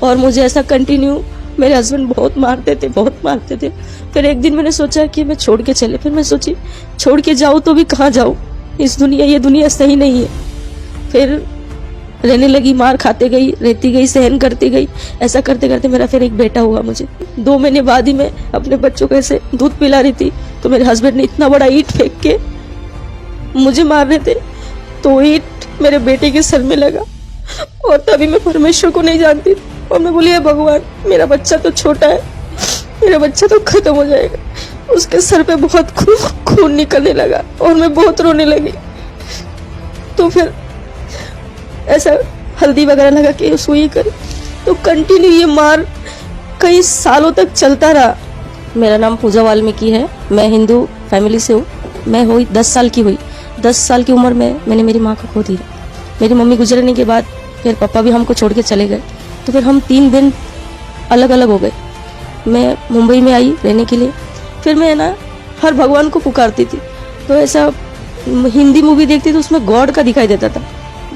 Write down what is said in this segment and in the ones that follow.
और मुझे ऐसा कंटिन्यू मेरे हस्बैंड बहुत मारते थे। फिर एक दिन मैंने सोचा कि मैं छोड़ के चले, फिर मैं सोची छोड़ के जाऊँ तो भी कहाँ जाऊँ, ये दुनिया सही नहीं है। फिर रहने लगी, मार खाते गई, रहती गई, सहन करती गई। ऐसा करते करते मेरा फिर एक बेटा हुआ। मुझे 2 महीने बाद ही मैं अपने बच्चों को ऐसे दूध पिला रही थी तो मेरे हस्बैंड ने इतना बड़ा ईंट फेंक के मुझे मार रहे थे, तो ईंट मेरे बेटे के सर में लगा। और तभी मैं परमेश्वर को नहीं जानती थी और मैं बोली, भगवान मेरा बच्चा तो छोटा है, मेरा बच्चा तो खत्म हो जाएगा। उसके सर पे बहुत खून निकलने लगा और मैं बहुत रोने लगी। तो फिर ऐसा हल्दी वगैरह लगा के सुई करी, तो कंटिन्यू ये मार कई सालों तक चलता रहा। मेरा नाम पूजा वाल्मीकि है, मैं हिंदू फैमिली से हूँ। मैं हुई 10 साल की हुई, 10 साल की उम्र में मैंने मेरी माँ को खो दिया। मेरी मम्मी गुजरने के बाद फिर पापा भी हमको छोड़ के चले गए, तो फिर हम 3 दिन अलग अलग हो गए। मैं मुंबई में आई रहने के लिए। फिर मैं ना हर भगवान को पुकारती थी, तो ऐसा हिंदी मूवी देखती तो उसमें गॉड का दिखाई देता था।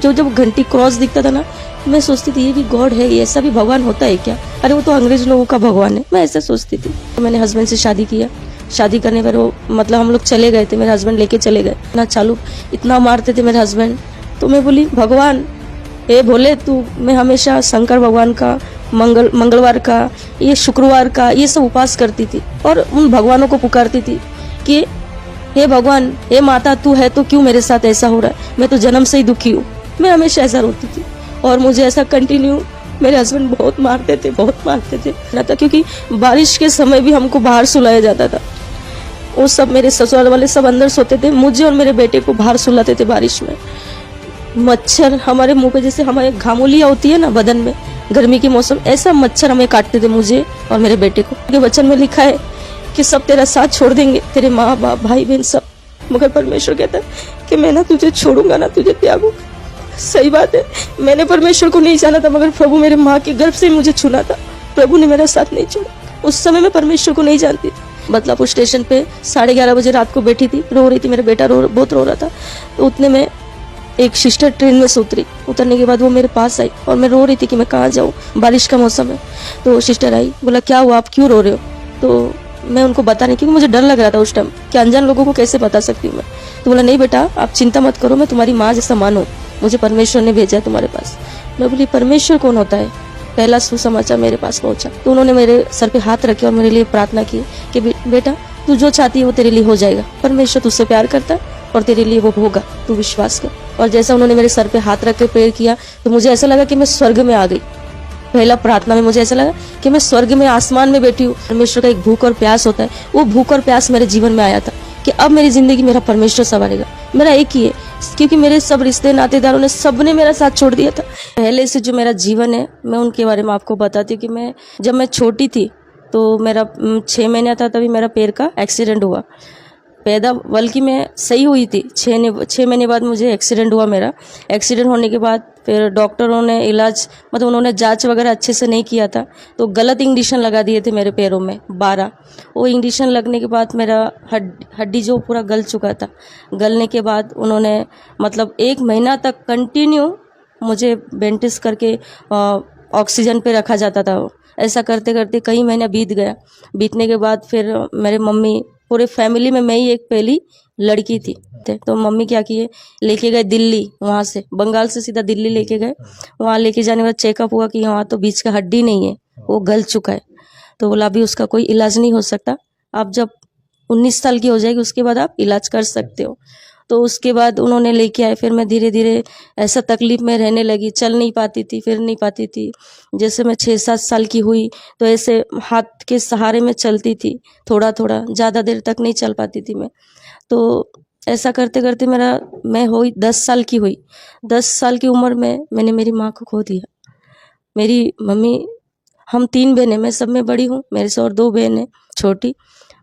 जब घंटी क्रॉस दिखता था ना, मैं सोचती थी ये भी गॉड है, ये ऐसा भी भगवान होता है क्या? अरे वो तो अंग्रेज लोगों का भगवान है, मैं ऐसा सोचती थी। तो मैंने हस्बैंड से शादी किया। शादी करने पर वो मतलब हम लोग चले गए थे, मेरे हस्बैंड लेके चले गए ना, चालू इतना मारते थे मेरे हस्बैंड। तो मैं बोली, भगवान ए भोले तू, मैं हमेशा शंकर भगवान का मंगलवार का, ये शुक्रवार का, ये सब उपास करती थी और उन भगवानों को पुकारती थी कि हे भगवान, हे माता, तू है तो क्यों मेरे साथ ऐसा हो रहा है, मैं तो जन्म से ही दुखी हूँ। मैं हमेशा ऐसा रोती थी और मुझे ऐसा कंटिन्यू मेरे हस्बैंड बहुत मारते थे ना था, क्योंकि बारिश के समय भी हमको बाहर सुलाया जाता था। वो सब मेरे ससुराल वाले सब अंदर सोते थे, मुझे और मेरे बेटे को बाहर सुलाते थे बारिश में। मच्छर हमारे मुंह पे, जैसे हमारे घामोलियाँ होती है ना बदन में गर्मी के मौसम, ऐसा मच्छर हमें काटते थे, मुझे और मेरे बेटे को। उनके वचन में लिखा है कि सब तेरा साथ छोड़ देंगे, तेरे माँ बाप भाई बहन सब, मगर परमेश्वर कहता है कि मैं ना तुझे छोड़ूंगा ना तुझे त्यागूंगा। सही बात है, मैंने परमेश्वर को नहीं जाना था, मगर प्रभु मेरे माँ के गर्भ से मुझे चुना था। प्रभु ने मेरा साथ नहीं छोड़ा। उस समय मैं परमेश्वर को नहीं जानती थी। बदलापुर स्टेशन पे 11:30 बजे रात को बैठी थी, रो रही थी, मेरा बेटा बहुत रो रहा था। तो उतने में एक सिस्टर ट्रेन में से उतरने के बाद वो मेरे पास आई और मैं रो रही थी कि मैं कहाँ जाऊँ, बारिश का मौसम है। तो सिस्टर आई, बोला क्या हुआ, आप क्यों रो रहे हो? तो मैं उनको बता नहीं, क्योंकि मुझे डर लग रहा था उस टाइम कि अनजान लोगों को कैसे बता सकती हूँ मैं। तो बोला, नहीं बेटा आप चिंता मत करो, मैं तुम्हारी माँ जैसा मानो, मुझे परमेश्वर ने भेजा है तुम्हारे पास। मैं बोली, परमेश्वर कौन होता है? पहला सुसमाचार मेरे पास पहुंचा। तो उन्होंने मेरे सर पे हाथ रखे और मेरे लिए प्रार्थना की कि बेटा तू जो चाहती है वो तेरे लिए हो जाएगा, परमेश्वर तुझसे प्यार करता है और तेरे लिए वो होगा, तू विश्वास कर। और जैसा उन्होंने मेरे सर पे हाथ रख के प्रेयर किया तो मुझे ऐसा लगा कि मैं स्वर्ग में आ गई। पहला प्रार्थना में मुझे ऐसा लगा कि मैं स्वर्ग में, आसमान में बैठी हूँ। परमेश्वर का एक भूख और प्यास होता है, वो भूख और प्यास मेरे जीवन में आया था कि अब मेरी जिंदगी मेरा परमेश्वर संभालेगा। मेरा एक ही है, क्योंकि मेरे सब रिश्ते नातेदारों ने, सबने मेरा साथ छोड़ दिया था। पहले से जो मेरा जीवन है मैं उनके बारे में आपको बताती हूँ कि जब मैं छोटी थी तो मेरा 6 महीने था, तभी मेरा पैर का एक्सीडेंट हुआ। पैदा बल्कि मैं सही हुई थी, 6 महीने बाद मुझे एक्सीडेंट हुआ। मेरा एक्सीडेंट होने के बाद फिर डॉक्टरों ने इलाज, मतलब उन्होंने जांच वगैरह अच्छे से नहीं किया था, तो गलत इंजेक्शन लगा दिए थे मेरे पैरों में 12। वो इंजेक्शन लगने के बाद मेरा हड्डी जो पूरा गल चुका था। गलने के बाद उन्होंने मतलब 1 महीना तक कंटिन्यू मुझे बेंटिस करके ऑक्सीजन पे रखा जाता था। ऐसा करते करते कई महीने बीत गया। बीतने के बाद फिर मेरे मम्मी, पूरे फैमिली में मैं ही एक पहली लड़की थी, तो मम्मी क्या किए, लेके गए दिल्ली, वहाँ से बंगाल से सीधा दिल्ली लेके गए। वहाँ लेके जाने के बाद चेकअप हुआ कि वहाँ तो बीच का हड्डी नहीं है, वो गल चुका है। तो बोला अभी उसका कोई इलाज नहीं हो सकता, आप जब 19 साल की हो जाएगी उसके बाद आप इलाज कर सकते हो। तो उसके बाद उन्होंने लेके आए। फिर मैं धीरे धीरे ऐसा तकलीफ में रहने लगी, चल नहीं पाती थी, फिर नहीं पाती थी। जैसे मैं 6-7 साल की हुई तो ऐसे हाथ के सहारे में चलती थी, थोड़ा थोड़ा, ज़्यादा देर तक नहीं चल पाती थी मैं। तो ऐसा करते करते मैं हुई 10 साल की हुई। 10 साल की उम्र में मैंने मेरी माँ को खो दिया। मेरी मम्मी, हम 3 बहन हैं, मैं सब में बड़ी हूँ, मेरे से और 2 बहन हैं छोटी।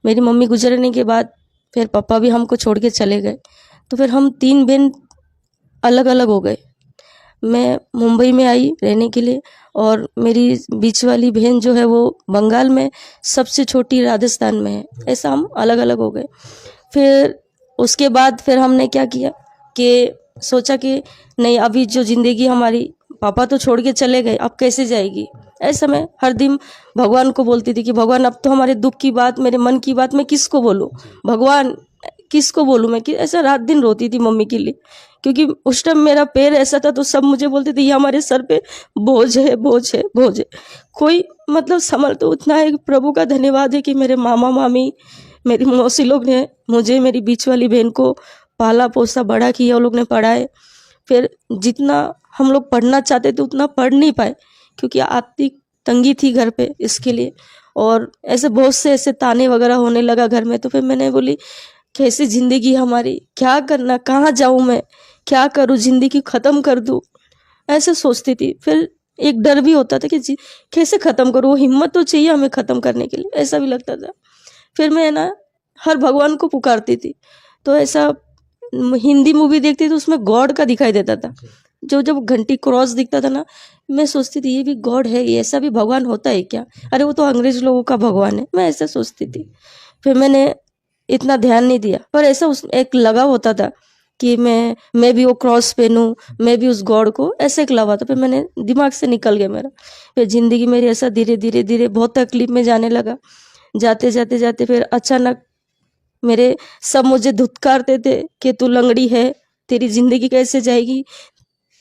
मेरी मम्मी गुजरने के बाद फिर पापा भी हमको छोड़ के चले गए, तो फिर हम 3 बहन अलग अलग हो गए। मैं मुंबई में आई रहने के लिए और मेरी बीच वाली बहन जो है वो बंगाल में, सबसे छोटी राजस्थान में है। ऐसा हम अलग अलग हो गए। फिर उसके बाद फिर हमने क्या किया कि सोचा कि नहीं, अभी जो ज़िंदगी हमारी, पापा तो छोड़ के चले गए, अब कैसे जाएगी, ऐसा मैं हर दिन भगवान को बोलती थी कि भगवान अब तो हमारे दुख की बात, मेरे मन की बात मैं किसको बोलूँ, भगवान किसको बोलूँ मैं, कि ऐसा रात दिन रोती थी मम्मी के लिए। क्योंकि उस टाइम मेरा पैर ऐसा था तो सब मुझे बोलते थे ये हमारे सर पे बोझ है, बोझ है, बोझ है। कोई मतलब संभल तो उतना है कि प्रभु का धन्यवाद है कि मेरे मामा मामी, मेरी मौसी लोग ने मुझे, मेरी बीच वाली बहन को पाला पोसा बड़ा किया, वो लोग ने पढ़ाए। फिर जितना हम लोग पढ़ना चाहते थे उतना पढ़ नहीं पाए क्योंकि आर्थिक तंगी थी घर पे, इसके लिए। और ऐसे बहुत से ऐसे ताने वगैरह होने लगा घर में। तो फिर मैंने बोली कैसी ज़िंदगी हमारी, क्या करना, कहाँ जाऊँ मैं, क्या करूँ, ज़िंदगी ख़त्म कर दूँ, ऐसे सोचती थी। फिर एक डर भी होता था कि कैसे ख़त्म करूँ, वो हिम्मत तो चाहिए हमें ख़त्म करने के लिए, ऐसा भी लगता था। फिर मैं ना हर भगवान को पुकारती थी। तो ऐसा हिंदी मूवी देखती तो उसमें गॉड का दिखाई देता था। जो जब घंटी क्रॉस दिखता था ना, मैं सोचती थी ये भी गॉड है, ये ऐसा भी भगवान होता है क्या, अरे वो तो अंग्रेज लोगों का भगवान है, मैं ऐसा सोचती थी। फिर मैंने इतना ध्यान नहीं दिया, पर ऐसा उस एक लगाव होता था कि मैं भी वो क्रॉस पहनूं, मैं भी उस गॉड को, ऐसे एक लगा था। फिर मैंने दिमाग से निकल गया मेरा। फिर जिंदगी मेरी ऐसा धीरे धीरे धीरे बहुत तकलीफ में जाने लगा। जाते जाते जाते फिर अचानक मेरे सब मुझे धुतकारते थे कि तू लंगड़ी है, तेरी जिंदगी कैसे जाएगी,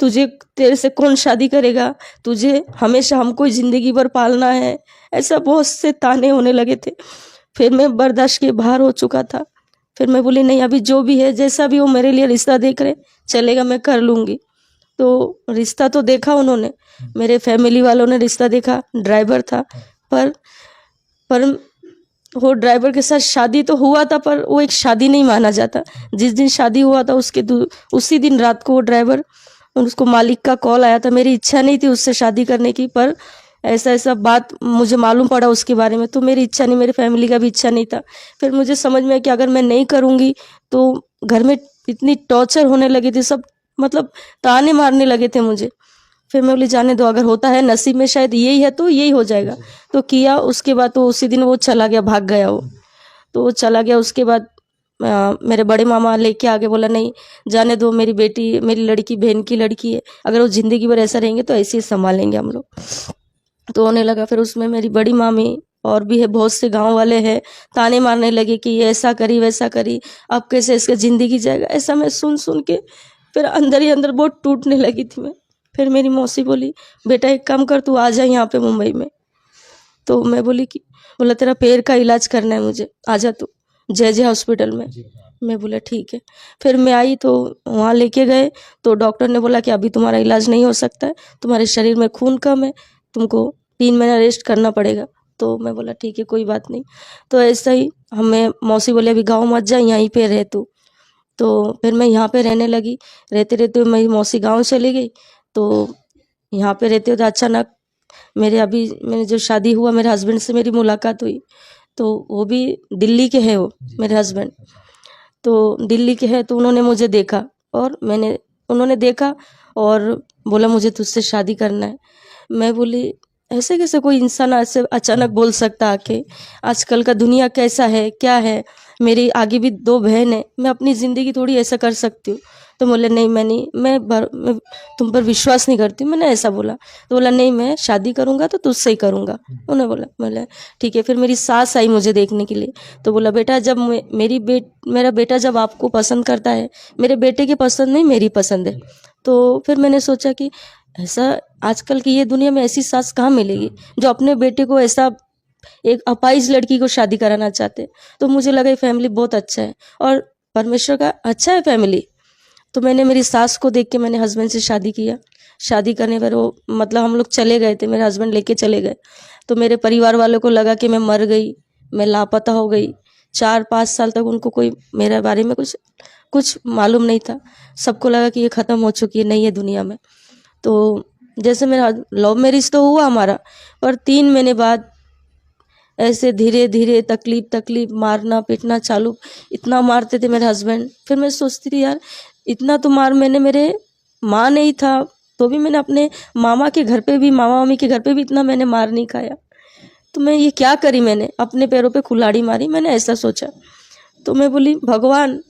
तुझे, तेरे से कौन शादी करेगा, तुझे हमेशा हमको ही जिंदगी भर पालना है, ऐसा बहुत से ताने होने लगे थे। फिर मैं बर्दाश्त के बाहर हो चुका था। फिर मैं बोली नहीं, अभी जो भी है, जैसा भी वो मेरे लिए रिश्ता देख रहे चलेगा, मैं कर लूँगी। तो रिश्ता तो देखा उन्होंने, मेरे फैमिली वालों ने रिश्ता देखा, ड्राइवर था। पर वो ड्राइवर के साथ शादी तो हुआ था, पर वो एक शादी नहीं माना जाता। जिस दिन शादी हुआ था उसी दिन रात को वो ड्राइवर, उसको मालिक का कॉल आया था। मेरी इच्छा नहीं थी उससे शादी करने की, पर ऐसा ऐसा बात मुझे मालूम पड़ा उसके बारे में, तो मेरी इच्छा नहीं, मेरी फैमिली का भी इच्छा नहीं था। फिर मुझे समझ में आया कि अगर मैं नहीं करूँगी तो घर में इतनी टॉर्चर होने लगी थी, सब मतलब ताने मारने लगे थे मुझे। फिर मैं बोली जाने दो, अगर होता है नसीब में शायद यही है तो यही हो जाएगा। तो किया। उसके बाद तो उसी दिन वो चला गया, भाग गया वो। तो वो चला गया। उसके बाद मेरे बड़े मामा लेके आगे, बोला नहीं जाने दो, मेरी बेटी, मेरी लड़की, बहन की लड़की है, अगर वो जिंदगी भर ऐसा रहेंगे तो ऐसे ही संभालेंगे हम लोग। तो होने लगा। फिर उसमें मेरी बड़ी मामी और भी है, बहुत से गांव वाले हैं, ताने मारने लगे कि ये ऐसा करी वैसा करी, अब कैसे इसका जिंदगी जाएगा। ऐसा मैं सुन सुन के फिर अंदर ही अंदर बहुत टूटने लगी थी मैं। फिर मेरी मौसी बोली बेटा एक काम कर, तू आ जा यहाँ पे मुंबई में। तो मैं बोली कि, बोला तेरा पैर का इलाज करना है मुझे, आ जा तू जय हॉस्पिटल में। मैं बोला ठीक है। फिर मैं आई तो वहाँ लेके गए, तो डॉक्टर ने बोला कि अभी तुम्हारा इलाज नहीं हो सकता है, तुम्हारे शरीर में खून कम है, तुमको 3 महीना रेस्ट करना पड़ेगा। तो मैं बोला ठीक है कोई बात नहीं। तो ऐसा ही हमें मौसी बोले अभी गाँव मत जा, यहीं पे रह तू। तो फिर मैं यहाँ पे रहने लगी। रहते रहते मेरी मौसी गाँव चली गई। तो यहाँ पे रहते हुए अचानक मैंने जो शादी हुआ, मेरे हस्बैंड से मेरी मुलाकात हुई। तो वो भी दिल्ली के हैं, वो मेरे हस्बैंड तो दिल्ली के हैं। तो उन्होंने मुझे देखा और उन्होंने देखा और बोला मुझे तुझसे शादी करना है। मैं बोली ऐसे कैसे कोई इंसान ऐसे अचानक बोल सकता आके, आजकल का दुनिया कैसा है क्या है, मेरी आगे भी 2 बहन है, मैं अपनी ज़िंदगी थोड़ी ऐसा कर सकती हूँ। तो बोले नहीं मैं तुम पर विश्वास नहीं करती, मैंने ऐसा बोला। तो बोला नहीं मैं शादी करूँगा तो तुझसे ही करूँगा। उन्होंने बोला ठीक है। फिर मेरी सास आई मुझे देखने के लिए। तो बोला बेटा जब मेरा बेटा जब आपको पसंद करता है, मेरे बेटे की पसंद नहीं मेरी पसंद है। तो फिर मैंने सोचा कि ऐसा आजकल की ये दुनिया में ऐसी सास कहाँ मिलेगी जो अपने बेटे को ऐसा एक अपाहिज लड़की को शादी कराना चाहते। तो मुझे लगा ये फैमिली बहुत अच्छा है और परमेश्वर का अच्छा है फैमिली। तो मैंने मेरी सास को देख के मैंने हस्बैंड से शादी किया। शादी करने पर वो मतलब हम लोग चले गए थे, मेरे हस्बैंड लेके चले गए। तो मेरे परिवार वालों को लगा कि मैं मर गई, मैं लापता हो गई। 4-5 साल तक उनको कोई मेरे बारे में कुछ मालूम नहीं था। सबको लगा कि ये ख़त्म हो चुकी है, नहीं है दुनिया में। तो जैसे मेरा लव मैरिज तो हुआ हमारा, पर 3 महीने बाद ऐसे धीरे धीरे तकलीफ मारना पीटना चालू, इतना मारते थे मेरे हस्बैंड। फिर मैं सोचती थी यार इतना तो मार मैंने, मेरे माँ नहीं था तो भी मैंने अपने मामा के घर पे भी, मामा मामी के घर पे भी इतना मैंने मार नहीं खाया। तो मैं ये क्या करी, मैंने अपने पैरों पे कुल्हाड़ी मारी, मैंने ऐसा सोचा। तो मैं बोली भगवान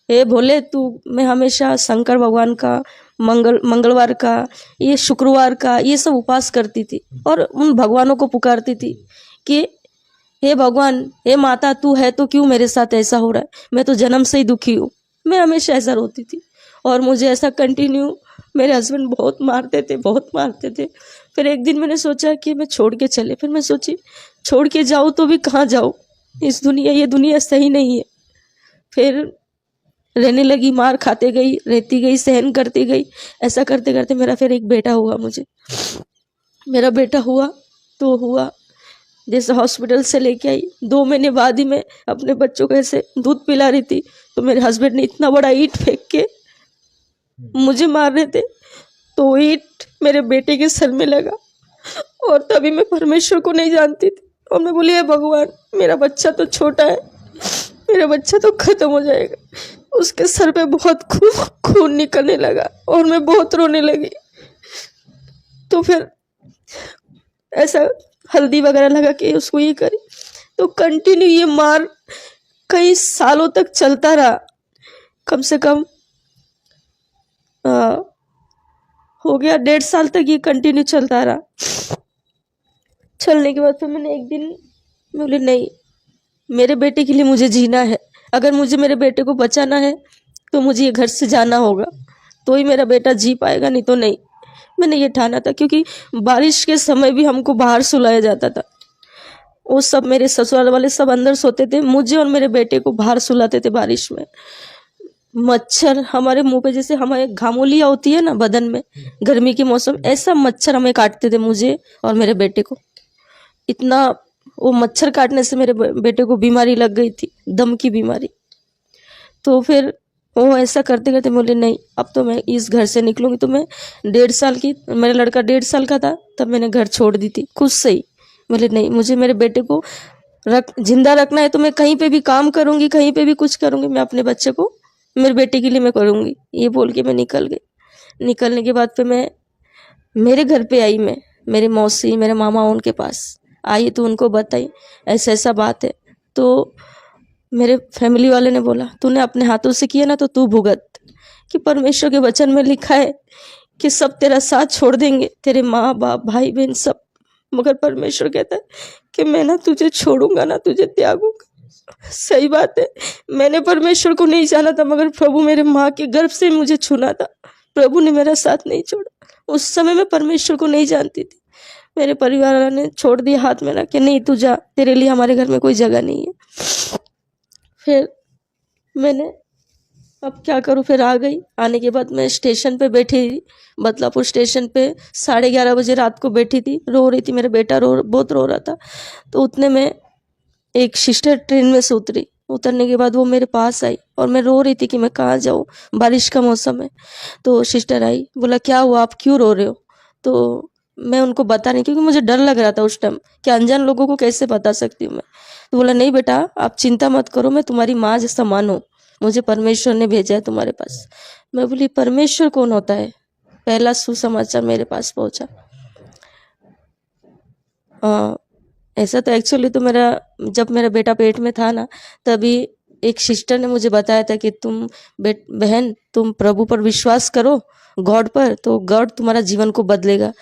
हे भोले तू, मैं हमेशा शंकर भगवान का मंगलवार का, ये शुक्रवार का, ये सब उपवास करती थी और उन भगवानों को पुकारती थी कि हे भगवान, हे माता, तू है तो क्यों मेरे साथ ऐसा हो रहा है, मैं तो जन्म से ही दुखी हूँ। मैं हमेशा ऐसा रोती थी और मुझे ऐसा कंटिन्यू मेरे हस्बैंड बहुत मारते थे, बहुत मारते थे। फिर एक दिन मैंने सोचा कि मैं छोड़ के चले। फिर मैं सोची छोड़ के जाऊँ तो भी कहाँ जाऊँ, इस दुनिया, ये दुनिया सही नहीं है। फिर रहने लगी, मार खाते गई, रहती गई, सहन करती गई। ऐसा करते करते मेरा फिर एक बेटा हुआ। मुझे मेरा बेटा हुआ तो हुआ जैसे हॉस्पिटल से लेके आई, 2 महीने बाद ही मैं अपने बच्चों को ऐसे दूध पिला रही थी तो मेरे हस्बैंड ने इतना बड़ा ईंट फेंक के मुझे मार रहे थे, तो वो ईंट मेरे बेटे के सर में लगा और तभी मैं परमेश्वर को नहीं जानती थी और मैं बोली, हे भगवान, मेरा बच्चा तो छोटा है, मेरा बच्चा तो खत्म हो जाएगा। उसके सर पे बहुत खून निकलने लगा और मैं बहुत रोने लगी। तो फिर ऐसा हल्दी वगैरह लगा के उसको ये करी, तो कंटिन्यू ये मार कई सालों तक चलता रहा। कम से कम हो गया 1.5 साल तक ये कंटिन्यू चलता रहा। चलने के बाद फिर मैंने एक दिन बोली, नहीं, मेरे बेटे के लिए मुझे जीना है। अगर मुझे मेरे बेटे को बचाना है तो मुझे ये घर से जाना होगा, तो ही मेरा बेटा जी पाएगा, नहीं तो नहीं। मैंने ये ठाना था, क्योंकि बारिश के समय भी हमको बाहर सुलाया जाता था। वो सब मेरे ससुराल वाले सब अंदर सोते थे, मुझे और मेरे बेटे को बाहर सुलाते थे बारिश में। मच्छर हमारे मुंह पे, जैसे हमारे घामोलियाँ होती है ना बदन में गर्मी के मौसम, ऐसा मच्छर हमें काटते थे, मुझे और मेरे बेटे को। इतना वो मच्छर काटने से मेरे बेटे को बीमारी लग गई थी, दम की बीमारी। तो फिर वो ऐसा करते करते बोले, नहीं, अब तो मैं इस घर से निकलूंगी। तो मैं 1.5 साल की, मेरा लड़का 1.5 साल का था, तब मैंने घर छोड़ दी थी खुद से ही। बोले नहीं, मुझे मेरे बेटे को जिंदा रखना है तो मैं कहीं पे भी काम करूंगी, कहीं पे भी कुछ करूंगी, मैं अपने बच्चे को, मेरे बेटे के लिए मैं करूंगी। ये बोल के मैं निकल गई। निकलने के बाद फिर मैं मेरे घर पे आई, मैं मेरी मौसी, मेरे मामा उनके पास आई तो उनको बताई ऐसा ऐसा बात है। तो मेरे फैमिली वाले ने बोला, तूने अपने हाथों से किया ना तो तू भुगत, कि परमेश्वर के वचन में लिखा है कि सब तेरा साथ छोड़ देंगे, तेरे माँ बाप भाई बहन सब, मगर परमेश्वर कहता है कि मैं ना तुझे छोड़ूंगा ना तुझे त्यागूंगा। सही बात है, मैंने परमेश्वर को नहीं जाना था, मगर प्रभु मेरे माँ के गर्भ से मुझे छूना था। प्रभु ने मेरा साथ नहीं छोड़ा। उस समय मैं परमेश्वर को नहीं जानती थी। मेरे परिवार वालों ने छोड़ दिया हाथ में ना, कि नहीं तू जा, तेरे लिए हमारे घर में कोई जगह नहीं है। फिर मैंने अब क्या करूँ, फिर आ गई। आने के बाद मैं स्टेशन पे बैठी थी, बदलापुर स्टेशन पे 11:30 बजे रात को बैठी थी, रो रही थी, मेरा बेटा बहुत रो रहा था। तो उतने में एक सिस्टर ट्रेन में से उतरी। उतरने के बाद वो मेरे पास आई और मैं रो रही थी कि मैं कहाँ जाऊँ, बारिश का मौसम है। तो सिस्टर आई, बोला क्या हुआ, आप क्यों रो रहे हो। तो मैं उनको बता नहीं, क्योंकि मुझे डर लग रहा था उस टाइम कि अनजान लोगों को कैसे बता सकती हूँ मैं। तो बोला, नहीं बेटा, आप चिंता मत करो, मैं तुम्हारी माँ जैसा मानो, मुझे परमेश्वर ने भेजा है तुम्हारे पास। मैं बोली, परमेश्वर कौन होता है। पहला सुसमाचार मेरे पास पहुंचा। ऐसा तो एक्चुअली तो जब मेरा बेटा पेट में था ना, तभी एक सिस्टर ने मुझे बताया था कि तुम बहन, तुम प्रभु पर विश्वास करो, गॉड पर, तो गॉड तुम्हारा जीवन को बदलेगा।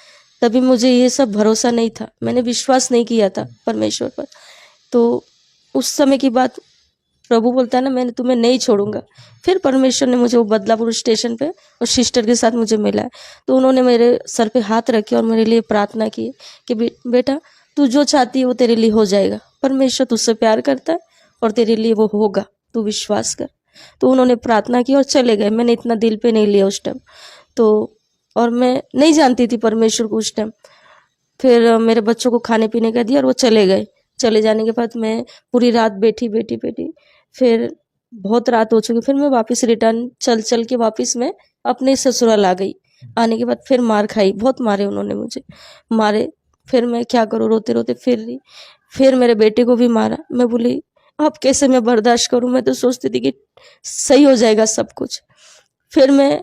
तभी मुझे ये सब भरोसा नहीं था, मैंने विश्वास नहीं किया था परमेश्वर पर। तो उस समय की बात, प्रभु बोलता है ना, मैंने तुम्हें नहीं छोड़ूंगा। फिर परमेश्वर ने मुझे वो बदलापुर स्टेशन पे और सिस्टर के साथ मुझे मिला। तो उन्होंने मेरे सर पे हाथ रखे और मेरे लिए प्रार्थना की कि बेटा, तू जो चाहती है वो तेरे लिए हो जाएगा, परमेश्वर तुझसे प्यार करता है और तेरे लिए वो होगा, तू विश्वास कर। तो उन्होंने प्रार्थना की और चले गए। मैंने इतना दिल पे नहीं लिया उस टाइम तो, और मैं नहीं जानती थी परमेश्वर को उस टाइम। फिर मेरे बच्चों को खाने पीने का दिया और वो चले गए। चले जाने के बाद मैं पूरी रात बैठी, फिर बहुत रात हो चुकी। फिर मैं वापस रिटर्न चल के वापस मैं अपने ससुराल आ गई। आने के बाद फिर मार खाई, बहुत मारे उन्होंने, मुझे मारे। फिर मैं क्या करूँ, रोते रोते फिर रही। फिर मेरे बेटे को भी मारा। मैं बोली, अब कैसे मैं बर्दाश्त करूँ। मैं तो सोचती थी कि सही हो जाएगा सब कुछ। फिर मैं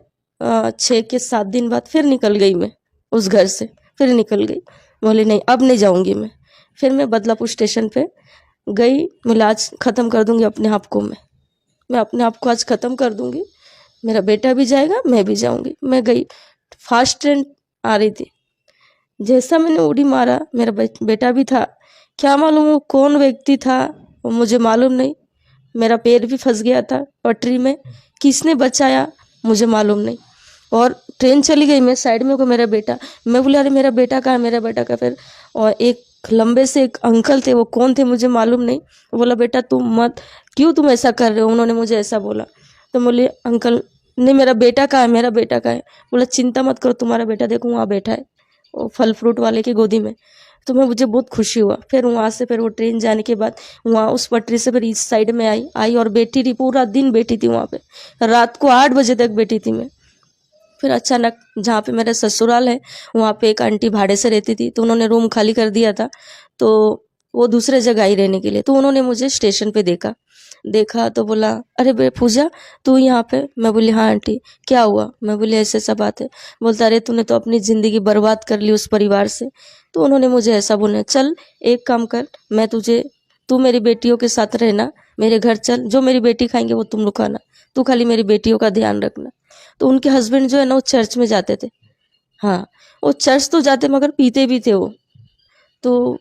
6 के 7 दिन बाद फिर निकल गई, मैं उस घर से फिर निकल गई। बोले नहीं, अब नहीं जाऊंगी मैं। फिर मैं बदलापुर स्टेशन पे गई, मैं इलाज खत्म कर दूंगी अपने आप को मैं। मैं अपने आप को आज ख़त्म कर दूंगी, मेरा बेटा भी जाएगा, मैं भी जाऊंगी। मैं गई, फास्ट ट्रेन आ रही थी, जैसा मैंने उड़ी मारा मेरा बेटा भी था। क्या मालूम वो कौन व्यक्ति था, वो मुझे मालूम नहीं। मेरा पैर भी फंस गया था पटरी में, किसने बचाया मुझे मालूम नहीं। और ट्रेन चली गई, मैं साइड में को मेरा बेटा, मैं बोला अरे मेरा बेटा कहाँ है, मेरा बेटा का। फिर और एक लंबे से एक अंकल थे, वो कौन थे मुझे मालूम नहीं। वो बोला बेटा तुम मत, क्यों तुम ऐसा कर रहे हो, उन्होंने मुझे ऐसा बोला। तो बोले अंकल नहीं मेरा बेटा कहाँ है, मेरा बेटा कहाँ है। बोला चिंता मत करो, तुम्हारा बेटा देखो वहाँ बैठा है, वो फल फ्रूट वाले की गोदी में। तो मुझे बहुत खुशी हुआ। फिर वहाँ से फिर वो ट्रेन जाने के बाद वहाँ उस पटरी से फिर इस साइड में आई और बैठी रही, पूरा दिन बैठी थी वहाँ पे, रात को 8 बजे तक बैठी थी मैं। फिर अचानक जहाँ पे मेरा ससुराल है वहाँ पे एक आंटी भाड़े से रहती थी, तो उन्होंने रूम खाली कर दिया था, तो वो दूसरे जगह आई रहने के लिए। तो उन्होंने मुझे स्टेशन पे देखा तो बोला अरे बे पूजा तू यहाँ पे। मैं बोली हाँ आंटी क्या हुआ। मैं बोली ऐसे ऐसा बात है। बोलता अरे तूने तो अपनी ज़िंदगी बर्बाद कर ली उस परिवार से। तो उन्होंने मुझे ऐसा बोला चल एक काम कर, मैं तू मेरी बेटियों के साथ रहना, मेरे घर चल, जो मेरी बेटी खाएंगे वो तुम लोग खाना, तू खाली मेरी बेटियों का ध्यान रखना। तो उनके हस्बैंड जो है ना वो चर्च में जाते थे। हाँ वो चर्च तो जाते मगर पीते भी थे वो। तो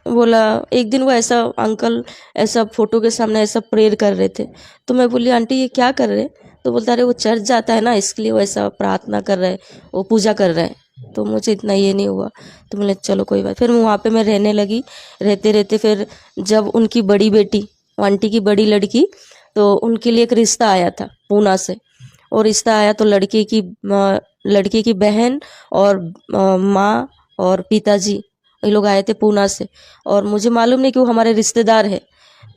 बोला एक दिन वो ऐसा अंकल ऐसा फोटो के सामने ऐसा प्रेयर कर रहे थे। तो मैं बोली आंटी ये क्या कर रहे हैं। तो बोलता अरे वो चर्च जाता है ना इसके लिए वो ऐसा प्रार्थना कर रहा है, वो पूजा कर रहा है। तो मुझे इतना ये नहीं हुआ। तो बोले चलो कोई बात। फिर वहाँ पे मैं रहने लगी। रहते रहते फिर जब उनकी बड़ी बेटी आंटी की बड़ी लड़की, तो उनके लिए एक रिश्ता आया था पूना से। और रिश्ता आया तो लड़की की बहन और माँ और पिताजी ये लोग आए थे पूना से। और मुझे मालूम नहीं कि वो हमारे रिश्तेदार है।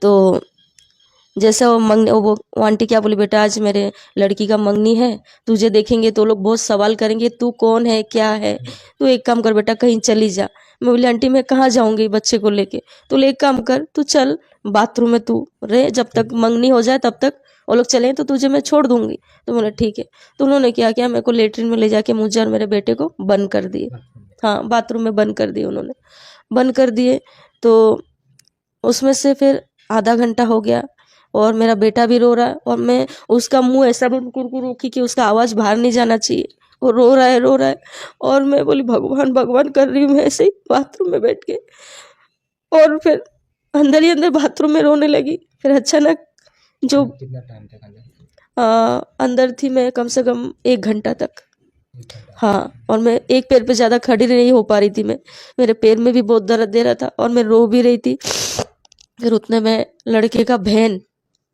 तो जैसे वो आंटी क्या बोली बेटा आज मेरे लड़की का मंगनी है, तुझे देखेंगे तो लोग बहुत सवाल करेंगे तू कौन है क्या है, तू एक काम कर बेटा कहीं चली जा। मैं बोली आंटी मैं कहाँ जाऊंगी बच्चे को लेके। तो एक काम कर तू चल बाथरूम में तू रहे, जब तक मंगनी हो जाए तब तक वो लोग चले तो तुझे मैं छोड़ दूंगी। तो बोला ठीक है। तो उन्होंने क्या किया मेरे को लेटरिन में ले जाके मुझे और मेरे बेटे को बंद कर दिए। हाँ बाथरूम में बंद कर दिए उन्होंने, बंद कर दिए। तो उसमें से फिर आधा घंटा हो गया और मेरा बेटा भी रो रहा है और मैं उसका मुंह ऐसा बंद कुरकुर कि उसका आवाज़ बाहर नहीं जाना चाहिए। वो रो रहा है और मैं बोली भगवान भगवान कर रही हूँ मैं ऐसे ही बाथरूम में बैठ के। और फिर अंदर ही अंदर बाथरूम में रोने लगी। फिर अचानक जो कितना टाइम तक अंदर थी मैं कम से कम 1 घंटा तक। हाँ और मैं एक पैर पे ज़्यादा खड़ी नहीं हो पा रही थी। मैं मेरे पैर में भी बहुत दर्द दे रहा था और मैं रो भी रही थी। फिर उतने में लड़के का बहन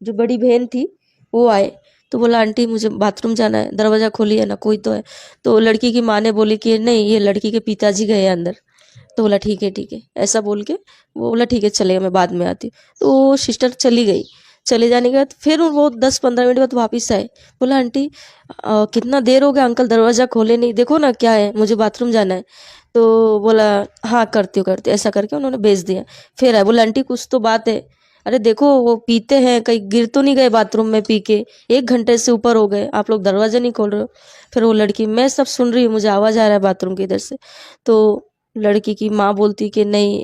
जो बड़ी बहन थी वो आए। तो बोला आंटी मुझे बाथरूम जाना है, दरवाज़ा खोलिए ना कोई तो है। तो लड़की की माँ ने बोली कि नहीं ये लड़की के पिताजी गए हैं अंदर। तो बोला ठीक है ऐसा बोल के वो बोला ठीक है चलेगा मैं बाद में आती। तो वो सिस्टर चली गई। चले जाने के बाद फिर वो 10-15 मिनट बाद वापस आए। बोला आंटी कितना देर हो गया अंकल दरवाज़ा खोले नहीं, देखो ना क्या है मुझे बाथरूम जाना है। तो बोला हाँ करती हूँ ऐसा करके उन्होंने भेज दिया। फिर आए बोला आंटी कुछ तो बात है, अरे देखो वो पीते हैं कहीं गिर तो नहीं गए बाथरूम में पी के, 1 घंटे से ऊपर हो गए आप लोग दरवाज़ा नहीं खोल रहे हो। फिर वो लड़की मैं सब सुन रही हूँ, मुझे आवाज़ आ रहा है बाथरूम के इधर से। तो लड़की की माँ बोलती कि नहीं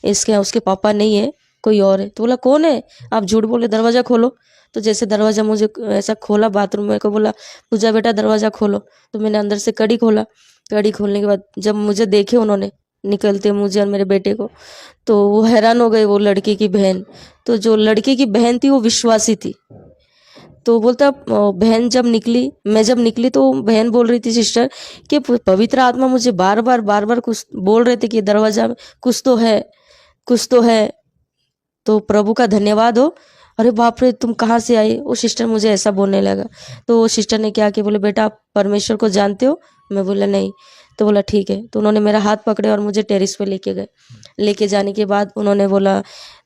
इसके उसके पापा नहीं है कोई और है। तो बोला कौन है, आप झूठ बोले दरवाज़ा खोलो। तो जैसे दरवाज़ा मुझे ऐसा खोला बाथरूम में को बोला पूजा बेटा दरवाज़ा खोलो। तो मैंने अंदर से कड़ी खोला। कड़ी खोलने के बाद जब मुझे देखे उन्होंने निकलते मुझे और मेरे बेटे को, तो वो हैरान हो गए वो लड़की की बहन। तो जो लड़की की बहन थी वो विश्वासी थी। तो बोलता बहन जब निकली तो बहन बोल रही थी सिस्टर कि पवित्र आत्मा मुझे बार बार कुछ बोल रहे थे कि दरवाजा में कुछ तो है। तो प्रभु का धन्यवाद हो। अरे बाप रे तुम कहाँ से आई, वो सिस्टर मुझे ऐसा बोलने लगा। तो वो सिस्टर ने क्या किया बोले बेटा आप परमेश्वर को जानते हो। मैं बोला नहीं। तो बोला ठीक है। तो उन्होंने मेरा हाथ पकड़े और मुझे टेरिस पे लेके गए। लेके जाने के बाद उन्होंने बोला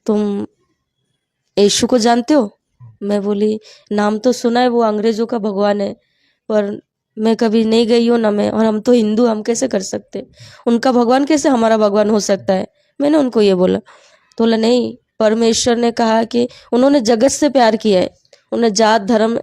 तुम यीशु को जानते हो। मैं बोली नाम तो सुना है, वो अंग्रेजों का भगवान है पर मैं कभी नहीं गई हूँ ना मैं, और हम तो हिंदू हम कैसे कर सकते, उनका भगवान कैसे हमारा भगवान हो सकता है। मैंने उनको ये बोला। तो बोला नहीं परमेश्वर ने कहा कि उन्होंने जगत से प्यार किया है, उन्हें जात धर्म,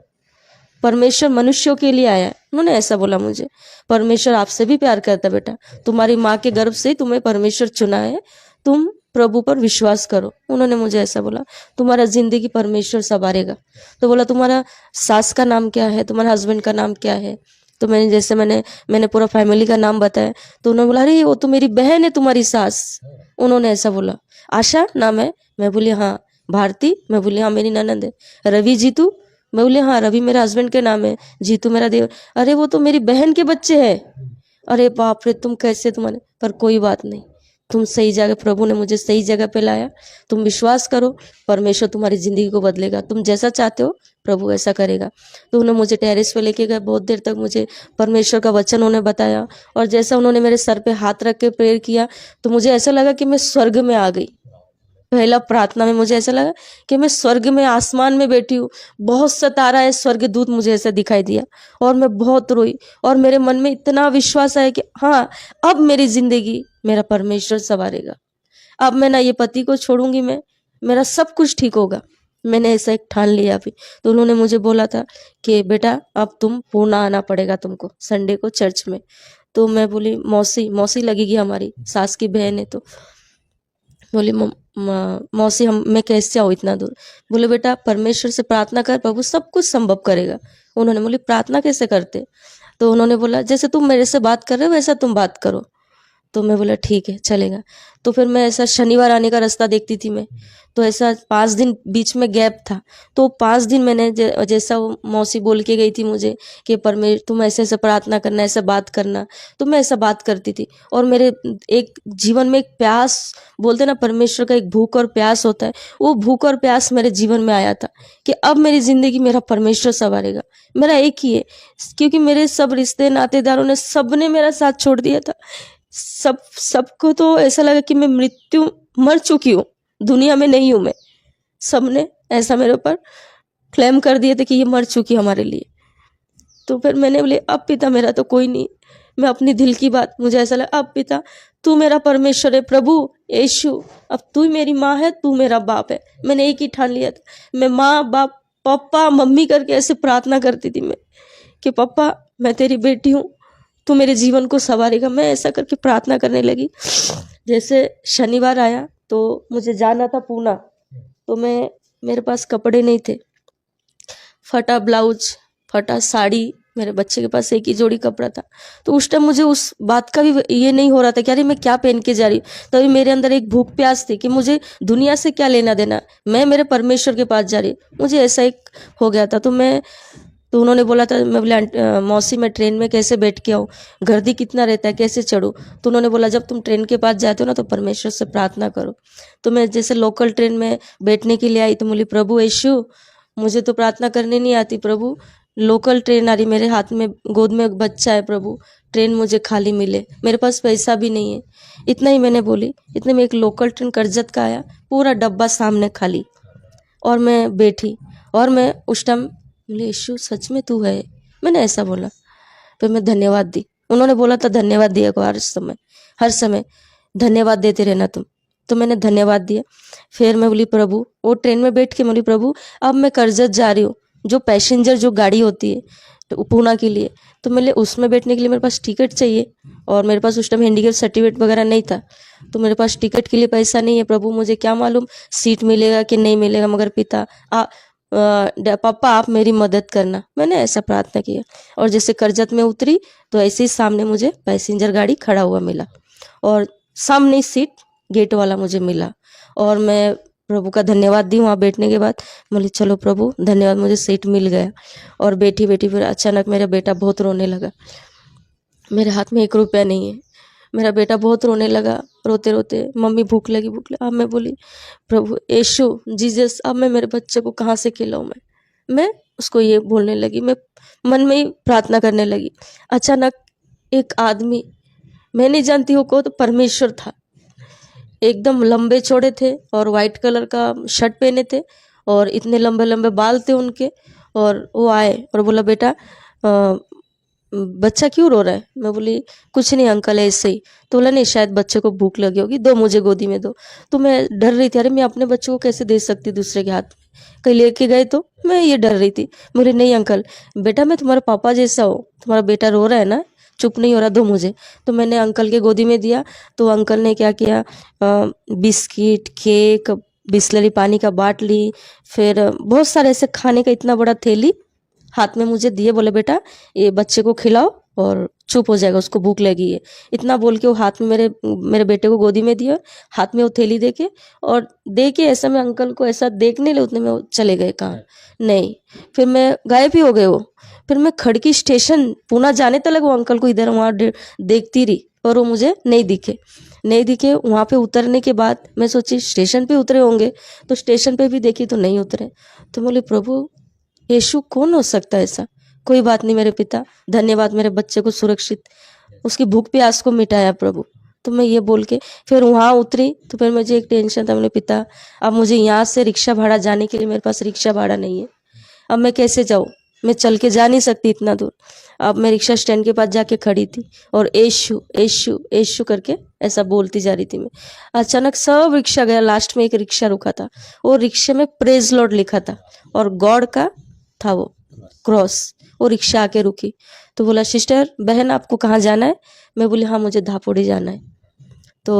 परमेश्वर मनुष्यों के लिए आया है। उन्होंने ऐसा बोला मुझे परमेश्वर आपसे भी प्यार करता बेटा, तुम्हारी माँ के गर्भ से तुम्हें परमेश्वर चुना है, तुम प्रभु पर विश्वास करो। उन्होंने मुझे ऐसा बोला, तुम्हारा जिंदगी परमेश्वर संवारेगा। तो बोला तुम्हारा सास का नाम क्या है, तुम्हारे हस्बैंड का नाम क्या है। तो मैंने पूरा फैमिली का नाम बताया। तो उन्होंने बोला, अरे वो तो मेरी बहन है तुम्हारी सास। उन्होंने ऐसा बोला, आशा नाम है। मैं बोली हाँ। भारती, मैं बोली हाँ मेरी ननद है। रवि जीतू, मैं बोली हाँ रवि मेरे हस्बैंड के नाम है, जीतू मेरा देवर। अरे वो तो मेरी बहन के बच्चे हैं। अरे बाप रे, तुम कैसे, तुम्हारे पर कोई बात नहीं, तुम सही जगह, प्रभु ने मुझे सही जगह पे लाया। तुम विश्वास करो, परमेश्वर तुम्हारी जिंदगी को बदलेगा। तुम जैसा चाहते हो प्रभु ऐसा करेगा। तो उन्होंने मुझे टेरेस पे लेके गए। बहुत देर तक मुझे परमेश्वर का वचन उन्हें बताया। और जैसा उन्होंने मेरे सर पे हाथ रख के प्रेयर किया, तो मुझे ऐसा लगा कि मैं स्वर्ग में आ गई। पहला प्रार्थना में मुझे ऐसा लगा कि मैं स्वर्ग में, आसमान में बैठी हूँ। बहुत सितारा है, स्वर्गदूत मुझे ऐसा दिखाई दिया। और मैं बहुत रोई। और मेरे मन में इतना विश्वास आया कि हाँ, अब मेरी जिंदगी मेरा परमेश्वर संवारेगा। अब मैं ना ये पति को छोड़ूंगी, मेरा सब कुछ ठीक होगा। मैंने ऐसा एक ठान लिया अभी। तो उन्होंने मुझे बोला था कि बेटा अब तुम पुणे आना पड़ेगा तुमको संडे को चर्च में। तो मैं बोली मौसी लगेगी, हमारी सास की बहन है। तो बोली मौसी मैं कैसे आऊँ इतना दूर। बोले बेटा परमेश्वर से प्रार्थना कर, प्रभु सब कुछ संभव करेगा। उन्होंने बोली प्रार्थना कैसे करते। तो उन्होंने बोला जैसे तुम मेरे से बात कर रहे हो वैसा तुम बात करो। तो मैं बोला ठीक है चलेगा। तो फिर मैं ऐसा शनिवार आने का रास्ता देखती थी मैं। तो ऐसा 5 दिन बीच में गैप था। तो 5 दिन मैंने जैसा वो मौसी बोल के गई थी मुझे कि परमेश्वर तुम ऐसे ऐसे प्रार्थना करना, ऐसे बात करना, तो मैं ऐसा बात करती थी। और मेरे एक जीवन में एक प्यास, बोलते ना परमेश्वर का एक भूख और प्यास होता है, वो भूख और प्यास मेरे जीवन में आया था कि अब मेरी जिंदगी मेरा परमेश्वर संवारेगा। मेरा एक ही है, क्योंकि मेरे सब रिश्ते नातेदारों ने, सबने मेरा साथ छोड़ दिया था। सबको तो ऐसा लगा कि मैं मर चुकी हूँ, दुनिया में नहीं हूँ मैं। सबने ऐसा मेरे ऊपर क्लेम कर दिए थे कि ये मर चुकी हमारे लिए। तो फिर मैंने बोले अब पिता मेरा तो कोई नहीं, मैं अपनी दिल की बात, मुझे ऐसा लगा अब पिता तू मेरा परमेश्वर है, प्रभु यीशु अब तू मेरी माँ है, तू मेरा बाप है। मैंने एक ही ठान लिया था। मैं माँ बाप पापा मम्मी करके ऐसे प्रार्थना करती थी मैं कि पापा मैं तेरी बेटी हूँ, तू मेरे जीवन को संवारेगा। मैं ऐसा करके प्रार्थना करने लगी। जैसे शनिवार आया तो मुझे जाना था पूना। तो मेरे पास कपड़े नहीं थे, फटा ब्लाउज, फटा साड़ी, मेरे बच्चे के पास एक ही जोड़ी कपड़ा था। तो उस टाइम मुझे उस बात का भी ये नहीं हो रहा था कि अरे मैं क्या पहन के जा रही हूँ। तभी मेरे अंदर एक भूख प्यास थी कि मुझे दुनिया से क्या लेना देना, मैं मेरे परमेश्वर के पास जा रही हूँ। मुझे ऐसा एक हो गया था। तो उन्होंने बोला था, मैं बोला मौसी मैं ट्रेन में कैसे बैठ के आऊँ, गर्दी कितना रहता है, कैसे चढ़ूँ। तो उन्होंने बोला जब तुम ट्रेन के पास जाते हो ना तो परमेश्वर से प्रार्थना करो। तो मैं जैसे लोकल ट्रेन में बैठने के लिए आई तो बोली प्रभु यीशु मुझे तो प्रार्थना करने नहीं आती, प्रभु लोकल ट्रेन आ रही, मेरे हाथ में गोद में एक बच्चा है, प्रभु ट्रेन मुझे खाली मिले, मेरे पास पैसा भी नहीं है। इतना ही मैंने बोली। इतने में एक लोकल ट्रेन करजत का आया, पूरा डब्बा सामने खाली, और मैं बैठी। और मैं उस टाइम बोले यीशु सच में तू है, मैंने ऐसा बोला। फिर मैं धन्यवाद दी। उन्होंने बोला था धन्यवाद दिया को हर समय धन्यवाद देते रहना तुम। तो मैंने धन्यवाद दिया। फिर मैं बोली प्रभु, वो ट्रेन में बैठ के बोली प्रभु अब मैं करजत जा रही हूँ, जो पैसेंजर जो गाड़ी होती है तो पूना के लिए, तो मेरे उसमें बैठने के लिए मेरे पास टिकट चाहिए। और मेरे पास उस टाइम हैंडीकैप सर्टिफिकेट वगैरह नहीं था, तो मेरे पास टिकट के लिए पैसा नहीं है। प्रभु मुझे क्या मालूम सीट मिलेगा कि नहीं मिलेगा, मगर पिता पापा आप मेरी मदद करना। मैंने ऐसा प्रार्थना किया। और जैसे करजत में उतरी तो ऐसे ही सामने मुझे पैसेंजर गाड़ी खड़ा हुआ मिला, और सामने सीट गेट वाला मुझे मिला। और मैं प्रभु का धन्यवाद दी वहाँ बैठने के बाद। बोली चलो प्रभु धन्यवाद, मुझे सीट मिल गया। और बैठी बैठी फिर अचानक मेरा बेटा बहुत रोने लगा। मेरे हाथ में 1 रुपया नहीं है। मेरा बेटा बहुत रोने लगा, रोते रोते मम्मी भूख लगी। अब मैं बोली प्रभु यीशु जीसस अब मैं मेरे बच्चे को कहाँ से खिलाऊं। मैं उसको ये बोलने लगी, मैं मन में ही प्रार्थना करने लगी। अचानक एक आदमी, मैं नहीं जानती वो को, तो परमेश्वर था, एकदम लंबे चौड़े थे और वाइट कलर का शर्ट पहने थे और इतने लंबे लंबे बाल थे उनके। और वो आए और बोला बेटा बच्चा क्यों रो रहा है। मैं बोली कुछ नहीं अंकल ऐसे ही। तो बोला नहीं शायद बच्चे को भूख लगी होगी, दो मुझे गोदी में दो। तो मैं डर रही थी, अरे मैं अपने बच्चे को कैसे दे सकती दूसरे के हाथ में, कहीं लेके गए तो। मैं ये डर रही थी। बोले नहीं अंकल बेटा मैं तुम्हारे पापा जैसा हूँ, तुम्हारा बेटा रो रहा है ना, चुप नहीं हो रहा, दो मुझे। तो मैंने अंकल के गोदी में दिया। तो अंकल ने क्या किया, बिस्किट, केक, बिस्लरी पानी का बाटली, फिर बहुत सारे ऐसे खाने का इतना बड़ा थैली हाथ में मुझे दिए। बोले बेटा ये बच्चे को खिलाओ और चुप हो जाएगा, उसको भूख लगी है। इतना बोल के वो हाथ में मेरे बेटे को गोदी में दिया, हाथ में वो थैली दे के ऐसा मैं अंकल को ऐसा देखने लगे, उतने में वो चले गए कहाँ नहीं। फिर मैं गायब ही हो गए वो। फिर मैं खड़की स्टेशन पूना जाने तक वो अंकल को इधर वहाँ देखती रही और वो मुझे नहीं दिखे। वहाँ पे उतरने के बाद मैं सोची स्टेशन पे उतरे होंगे, तो स्टेशन पे भी देखी तो नहीं उतरे। तो बोले प्रभु यीशु कौन हो सकता है ऐसा। कोई बात नहीं मेरे पिता, धन्यवाद मेरे बच्चे को सुरक्षित, उसकी भूख प्यास को मिटाया प्रभु। तो मैं ये बोल के फिर वहाँ उतरी। तो फिर मुझे एक टेंशन था, मेरे पिता अब मुझे यहाँ से रिक्शा भाड़ा जाने के लिए मेरे पास रिक्शा भाड़ा नहीं है, अब मैं कैसे जाऊँ, मैं चल के जा नहीं सकती इतना दूर। अब मैं रिक्शा स्टैंड के पास जाके खड़ी थी और यीशु यीशु यीशु करके ऐसा बोलती जा रही थी मैं। अचानक सब रिक्शा गया, लास्ट में एक रिक्शा रुका था, वो रिक्शे में प्रेज लॉर्ड लिखा था और गॉड का था वो क्रॉस। वो रिक्शा आके रुकी। तो बोला सिस्टर बहन आपको कहाँ जाना है। मैं बोली हाँ मुझे धापोड़ी जाना है। तो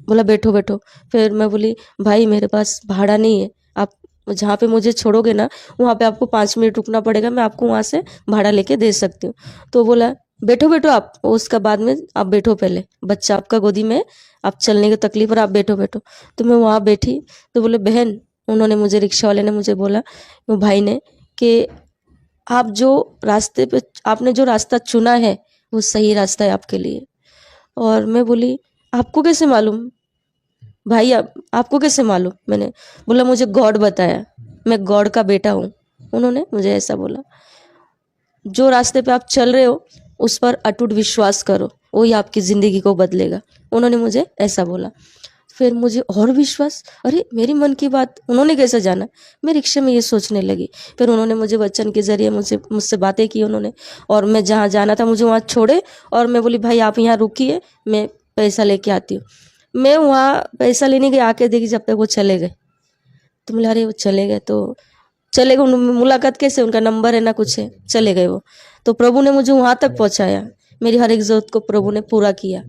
बोला बैठो बैठो। फिर मैं बोली भाई मेरे पास भाड़ा नहीं है, आप जहाँ पे मुझे छोड़ोगे ना वहाँ पे आपको 5 मिनट रुकना पड़ेगा, मैं आपको वहाँ से भाड़ा लेके दे सकती हूँ। तो बोला बैठो बैठो आप, उसका बाद में आप बैठो, पहले बच्चा आपका गोदी में, आप चलने की तकलीफ और आप बैठो बैठो। तो मैं वहाँ बैठी। तो बोले बहन, उन्होंने मुझे, रिक्शा वाले ने मुझे बोला, वो भाई ने, कि आप जो रास्ते पे आपने जो रास्ता चुना है वो सही रास्ता है आपके लिए। और मैं बोली आपको कैसे मालूम भाई, आपको कैसे मालूम। मैंने बोला मुझे गॉड बताया, मैं गॉड का बेटा हूँ। उन्होंने मुझे ऐसा बोला, जो रास्ते पे आप चल रहे हो उस पर अटूट विश्वास करो, वही आपकी ज़िंदगी को बदलेगा। उन्होंने मुझे ऐसा बोला। फिर मुझे और विश्वास, अरे मेरी मन की बात उन्होंने कैसे जाना। मैं रिक्शे में ये सोचने लगी। फिर उन्होंने मुझे वचन के जरिए मुझसे बातें की उन्होंने, और मैं जहाँ जाना था मुझे वहाँ छोड़े। और मैं बोली भाई आप यहाँ रुकिए, मैं पैसा लेके आती हूँ। मैं वहाँ पैसा लेने गई, आके देखी जब तक वो चले गए। तो बोला अरे वो चले गए, तो चले गए, मुलाकात कैसे, उनका नंबर है ना कुछ है, चले गए वो। तो प्रभु ने मुझे वहाँ तक पहुँचाया, मेरी हर एक ज़रूरत को प्रभु ने पूरा किया।